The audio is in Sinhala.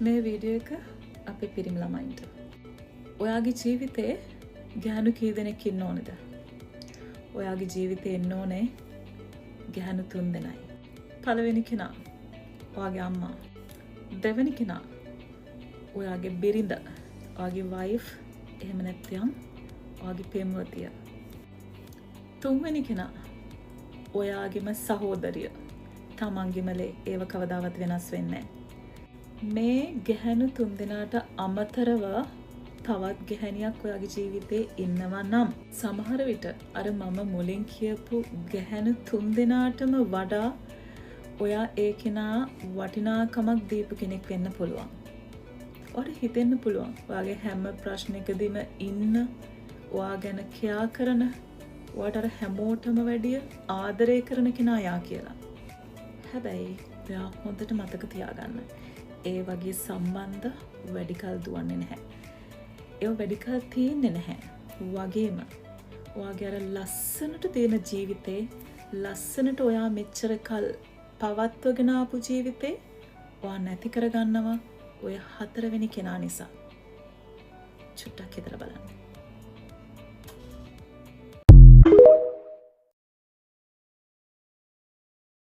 මේ වීඩියෝ එක අපේ පිරිමි ළමයින්ට. ඔයාගේ ජීවිතේ ගැහණු කී දෙනෙක් ඉන්න ඕනේද? ඔයාගේ ජීවිතේ එන්න ඕනේ ගැහණු 3 දෙනයි. පළවෙනි කෙනා ඔයාගේ අම්මා. දෙවෙනි කෙනා ඔයාගේ බිරිඳ, ඔයාගේ වයිෆ්, එහෙම නැත්නම් ඔයාගේ පෙම්වතිය. තුන්වෙනි කෙනා ඔයාගේම සහෝදරිය. තමන්ගේම ලේ. ඒව කවදාවත් වෙනස් වෙන්නේ නැහැ. මේ ගැහණු 3 දෙනාට අමතරව තවත් ගැහණියක් ඔයාගේ ජීවිතේ ඉන්නවා නම් සමහර විට අර මම මුලින් කියපු ගැහණු 3 දෙනාටම වඩා ඔයා ඒ කෙනා වටිනාකමක් දීපු කෙනෙක් වෙන්න පුළුවන්. ඔයාට හිතෙන්න පුළුවන් ඔයාගේ හැම ප්‍රශ්නයකදීම ඉන්න, ඔයා ගැන කෙයා කරන, ඔයාට අර හැමෝටම වැඩිය ආදරය කරන කෙනා යා කියලා. හැබැයි ඔයා හොඳට මතක තියාගන්න. ඒ වගේ සම්බන්ධ වැඩි කල් දුවන්නේ නැහැ. ඒව වැඩි කල් තියෙන්නේ නැහැ. වගේම ඔයාගේ අර ලස්සනට තියෙන ජීවිතේ, ලස්සනට ඔයා මෙච්චර කල් පවත්වගෙන ආපු ජීවිතේ ඔයා නැති කරගන්නවා ඔය 4 වෙනි කෙනා නිසා. චුට්ටක් හිතලා බලන්න.